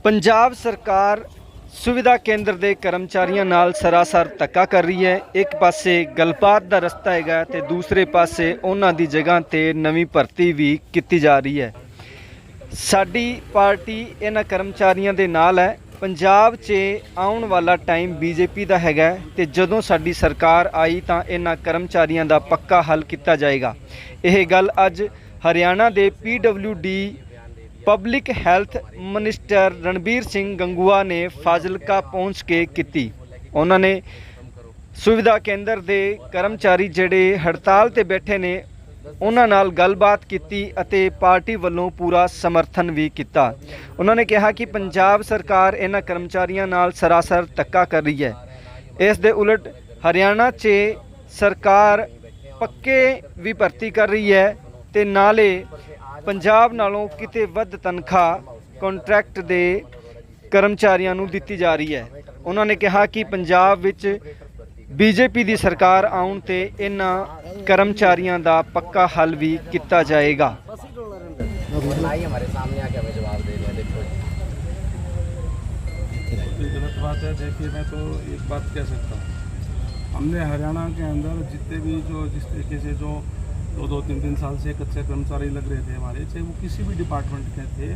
पंजाब सरकार सुविधा केंद्र के कर्मचारियों नाल सरासर धक्का कर रही है। एक पासे गलबात का रस्ता है तो दूसरे पासे उन्हां दी जगह ते नवी भर्ती भी की जा रही है। साडी पार्टी इन्हां कर्मचारियों के नाल है। पंजाब 'च आउण वाला टाइम बीजेपी का हैगा ते जदों साडी सरकार आई तो इन्हां कर्मचारियों का पक्का हल किया जाएगा। यह गल अज हरियाणा के PWD public health minister Ranbir Singh Gangua ने फाजिलका पहुँच के की। उन्होंने सुविधा केंद्र के कर्मचारी जिहड़े हड़ताल ते बैठे ने उन्हां नाल गलबात की अते पार्टी वालों पूरा समर्थन भी किया। उन्होंने कहा कि पंजाब सरकार इन्हां कर्मचारियों नाल सरासर धक्का कर रही है। इस दे उलट हरियाणा 'च सरकार पक्के भी भर्ती कर रही है ते नाले पंजाब नालों किते वध तनख्वाह कॉन्ट्रैक्ट दे कर्मचारियों नूं दित्ती जा रही है। उन्होंने कहा कि पंजाब विच बीजेपी की सरकार आउण ते इन्हां कर्मचारियों का पक्का हल भी किया जाएगा। हमारे सामने आके हमें जवाब दे रहे हैं। देखो गलत बात है। देखिए, मैं तो एक बात कह सकता हूँ, हमने हरियाणा के अंदर जितने भी जो जिस तरीके से जो 2-3 साल से कच्चे कर्मचारी लग रहे थे हमारे, चाहे वो किसी भी डिपार्टमेंट के थे,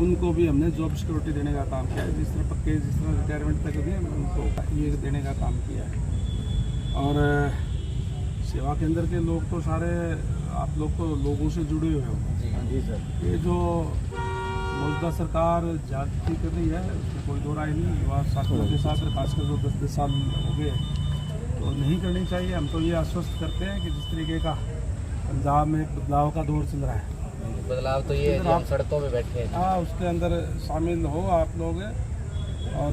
उनको भी हमने जॉब सिक्योरिटी देने का काम किया है। जिस तरह पक्के जिस तरह रिटायरमेंट तक भी हमने उनको ये देने का काम किया है। और सेवा केंद्र के लोग तो सारे आप लोग तो लोगों से जुड़े हुए हो। जी सर। ये जो मौजूदा सरकार जाति कर रही है उसमें कोई दो राय नहीं। युवा साथियों के साथ खासकर जो 10 साल हो गए तो नहीं करनी चाहिए। हम तो ये आश्वस्त करते हैं कि जिस तरीके का पंजाब में एक बदलाव का दौर चल रहा है, बदलाव तो ये है कि हम सड़कों में बैठे हैं। हाँ, उसके अंदर शामिल हो आप लोग। और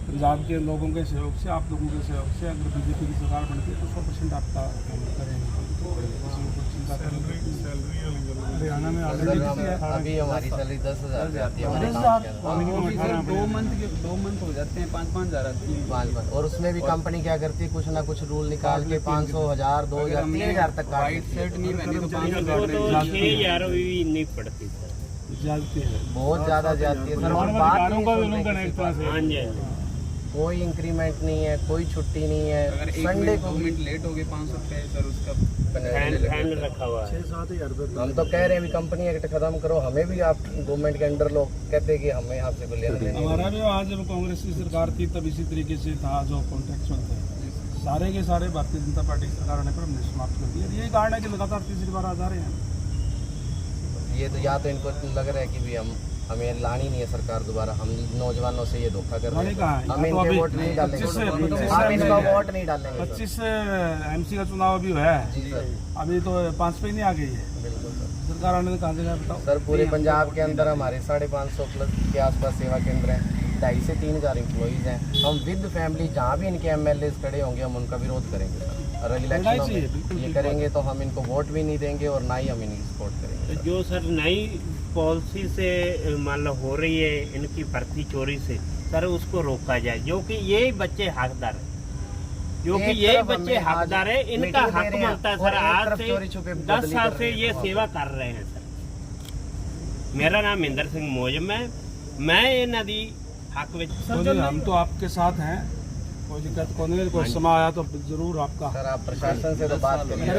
पंजाब के लोगों के सहयोग से, आप लोगों के सहयोग से अगर बीजेपी की सरकार बनती है तो 100% आपका करेंगे। हरियाणा में अभी हमारी सैलरी 10,000 जाती है हमारे काम के अंदर। 2 मंथ हो जाते हैं, 5-5 हज़ार आती है। 5 और उसमें भी कंपनी क्या करती है, कुछ ना कुछ रूल निकाल के 500, 1000, 2000, 3000 तक का वाइट शर्ट नहीं पहनी तो 5,000 नहीं पड़ती सर, जाती है, बहुत ज़्यादा जाती है सर। और बात नहीं, कोई इंक्रीमेंट नहीं है, कोई छुट्टी नहीं है। अगर संडे को 2 मिनट लेट हो गए 500 रुपये सर उसका फैन रखा हुआ है। 6-7 हज़ार हम तो कह रहे हैं भी कंपनी एक्ट खत्म करो। हमें भी आप गवर्नमेंट के अंडर लोग कहते हैं कि हमें आपसे कोई लेना देना हमारा भी आज जब कांग्रेस की सरकार थी तब इसी तरीके से था। जो कॉन्ट्रैक्चुअल थे सारे के सारे भारतीय जनता पार्टी की सरकार आने पर हमने समाप्त कर दिया। यही कारण है कि लगातार तीसरी बार आ जा रहे हैं। ये तो या तो इनको लग रहा है कि भी हमें लानी नहीं है सरकार दोबारा। हम नौजवानों से ये धोखा कर रहे हैं। हम इनके वोट नहीं डालेंगे, हम इनका वोट नहीं डालेंगे। 25 MC का चुनाव अभी है, अभी तो 5 पे नहीं आ गई है बिल्कुल सर। सरकार आने कहाँ से बताओ सर पूरे पंजाब के अंदर हमारे 550 प्लस के आसपास सेवा केंद्र हैं। 2,500 से 3,000 एम्प्लॉइज़ हैं। हम विद फैमिली जहाँ भी इनके MLAs खड़े होंगे हम उनका विरोध करेंगे सर। और इलेक्शनों में ये करेंगे तो हम इनको वोट भी नहीं देंगे और ना ही हम इनकी सपोर्ट करेंगे। जो सर नई पॉलिसी से मान लो हो रही है इनकी भर्ती चोरी से, सर उसको रोका जाए। जो कि यही बच्चे हकदार है, जो कि यही बच्चे हकदार है, इनका हक बनता है सर। आज से 10 साल से ये सेवा कर रहे हैं सर। मेरा नाम महेंद्र सिंह मोजम है। मैं इन्हां दी हक विच हम तो आपके साथ हैं, कोई दिक्कत को नहीं। कोई समय आया तो जरूर आपका सर आप प्रशासन से तो बात करेंगे।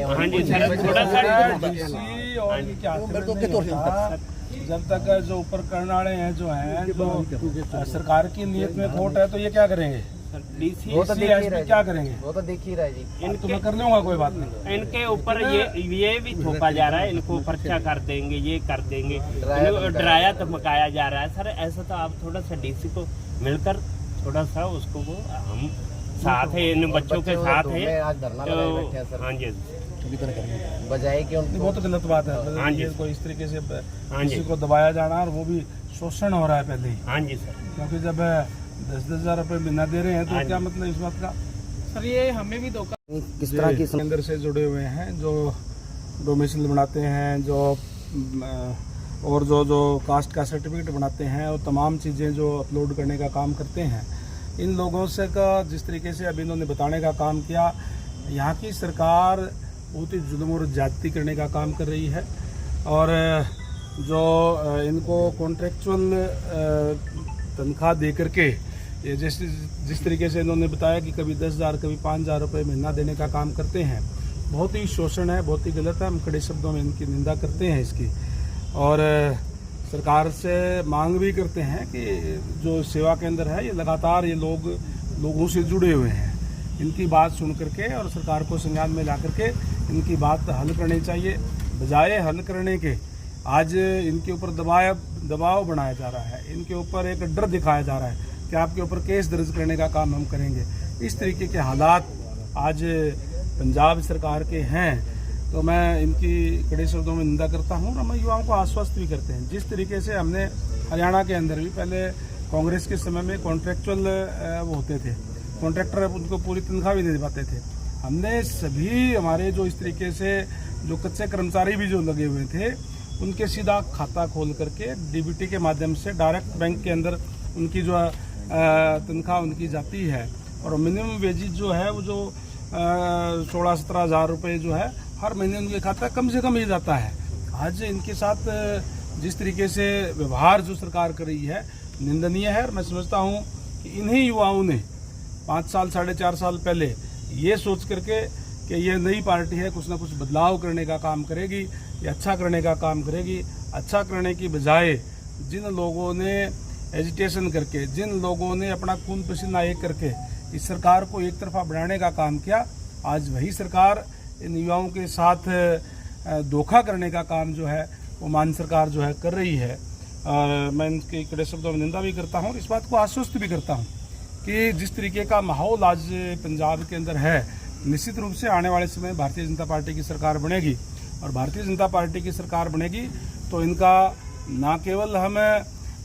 हाँ जी सर, थोड़ा सा जब तक जो ऊपर करने वाले हैं जो हैं जो सरकार की नीयत में खोट है तो ये क्या करेंगे? वो तो देख ही रहे, क्या करेंगे? वो तो देख ही रहे जी। तो मैं कर लूँगा, कोई बात नहीं। इनके ऊपर ये भी थोपा जा रहा है, इनको पर्चा कर देंगे, ये कर देंगे, डराया धमकाया जा रहा है सर। ऐसा तो आप थोड़ा सा DC को मिलकर थोड़ा सा उसको वो हम साथ है, इन बच्चों के साथ है। आज धरना लगाए बैठे हैं सर। हाँ जी, बजाय कि वो तो गलत बात है। हाँ जी, कोई इस तरीके से हाँ किसी जी को दबाया जाना, और वो भी शोषण हो रहा है पहले ही। हाँ जी सर, क्योंकि जब 10-10 हज़ार रुपये महीना दे रहे हैं तो क्या मतलब इस बात का? सर ये हमें भी धोखा किस तरह की केंद्र से जुड़े हुए हैं, जो डोमिसाइल बनाते हैं, जो और जो कास्ट का सर्टिफिकेट बनाते हैं, और तमाम चीज़ें जो अपलोड करने का काम करते हैं, इन लोगों से का जिस तरीके से अभी इन्होंने बताने का काम किया, यहाँ की सरकार बहुत ही जुल्म और ज्यादती करने का काम कर रही है। और जो इनको कॉन्ट्रेक्चुअल तनख्वाह दे करके ये जिस तरीके से इन्होंने बताया कि कभी 10,000 कभी 5,000 रुपये महीना देने का काम करते हैं, बहुत ही शोषण है, बहुत ही गलत है। हम कड़े शब्दों में इनकी निंदा करते हैं इसकी, और सरकार से मांग भी करते हैं कि जो सेवा केंद्र है ये लगातार ये लोगों से जुड़े हुए हैं, इनकी बात सुन करके और सरकार को संज्ञान में ला करके इनकी बात हल करनी चाहिए। बजाय हल करने के आज इनके ऊपर दबाव बनाया जा रहा है, इनके ऊपर एक डर दिखाया जा रहा है कि आपके ऊपर केस दर्ज करने का काम हम करेंगे। इस तरीके के हालात आज पंजाब सरकार के हैं, तो मैं इनकी कड़े शब्दों में निंदा करता हूँ और हम युवाओं को आश्वस्त भी करते हैं। जिस तरीके से हमने हरियाणा के अंदर भी पहले कांग्रेस के समय में कॉन्ट्रेक्चुअल वो होते थे, कॉन्ट्रैक्टर उनको पूरी तनख्वाह भी दे पाते थे। हमने सभी हमारे जो इस तरीके से जो कच्चे कर्मचारी भी जो लगे हुए थे उनके सीधा खाता खोल करके डीबीटी के माध्यम से डायरेक्ट बैंक के अंदर उनकी जो तनख्वाह उनकी जाती है, और मिनिमम वेजेस जो है वो जो 16-17 हज़ार रुपये जो है हर महीने उनके खाता कम से कम ही जाता है। आज इनके साथ जिस तरीके से व्यवहार जो सरकार कर रही है निंदनीय है, और मैं समझता हूँ कि इन्हीं युवाओं ने 5 साल 4.5 साल पहले ये सोच करके कि ये नई पार्टी है, कुछ ना कुछ बदलाव करने का काम करेगी, ये अच्छा करने का काम करेगी। अच्छा करने की बजाय जिन लोगों ने एजिटेशन करके, जिन लोगों ने अपना खून पसीना एक करके इस सरकार को एक तरफा बढ़ाने का काम किया, आज वही सरकार इन युवाओं के साथ धोखा करने का काम जो है वो मान सरकार जो है कर रही है। मैं इनके कड़े शब्दों में निंदा भी करता हूँ, इस बात को आश्वस्त भी करता हूँ कि जिस तरीके का माहौल आज पंजाब के अंदर है, निश्चित रूप से आने वाले समय भारतीय जनता पार्टी की सरकार बनेगी, और भारतीय जनता पार्टी की सरकार बनेगी तो इनका ना केवल हम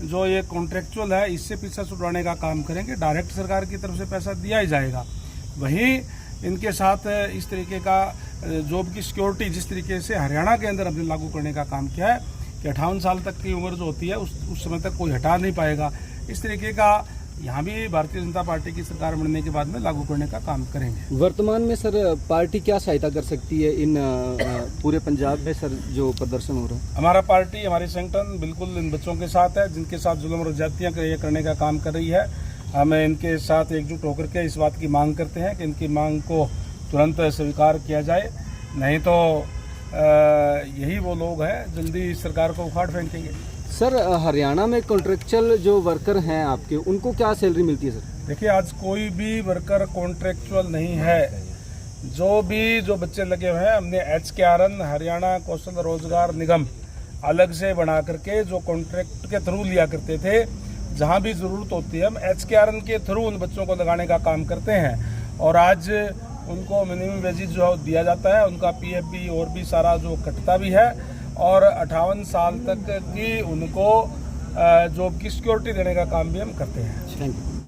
जो ये कॉन्ट्रेक्चुअल है इससे पीछा छुड़वाने का काम करेंगे, डायरेक्ट सरकार की तरफ से पैसा दिया ही जाएगा। वहीं इनके साथ इस तरीके का जॉब की सिक्योरिटी जिस तरीके से हरियाणा के अंदर हमने लागू करने का काम किया है कि 58 साल तक की उम्र जो होती है उस समय तक कोई हटा नहीं पाएगा, इस तरीके का यहाँ भी भारतीय जनता पार्टी की सरकार बनने के बाद में लागू करने का काम करेंगे। वर्तमान में सर पार्टी क्या सहायता कर सकती है इन पूरे पंजाब में सर जो प्रदर्शन हो रहा है? हमारा पार्टी, हमारी संगठन बिल्कुल इन बच्चों के साथ है जिनके साथ जुल्म और ज्यादतियाँ करने का काम कर रही है। हम इनके साथ एकजुट होकर के इस बात की मांग करते हैं कि इनकी मांग को तुरंत स्वीकार किया जाए, नहीं तो यही वो लोग हैं जल्दी इस सरकार को उखाड़ फेंकेंगे। सर हरियाणा में कॉन्ट्रेक्चुअल जो वर्कर हैं आपके, उनको क्या सैलरी मिलती है सर? देखिए, आज कोई भी वर्कर कॉन्ट्रेक्चुअल नहीं है। जो बच्चे लगे हुए हैं, हमने HKRN हरियाणा कौशल रोजगार निगम अलग से बना करके जो कॉन्ट्रैक्ट के थ्रू लिया करते थे, जहां भी ज़रूरत होती है हम HKRN के थ्रू उन बच्चों को लगाने का काम करते हैं, और आज उनको मिनिमम वेजेस जो दिया जाता है, उनका PF भी और भी सारा जो कटता भी है, और 58 साल तक की उनको जॉब की सिक्योरिटी देने का काम भी हम करते हैं। Thank you.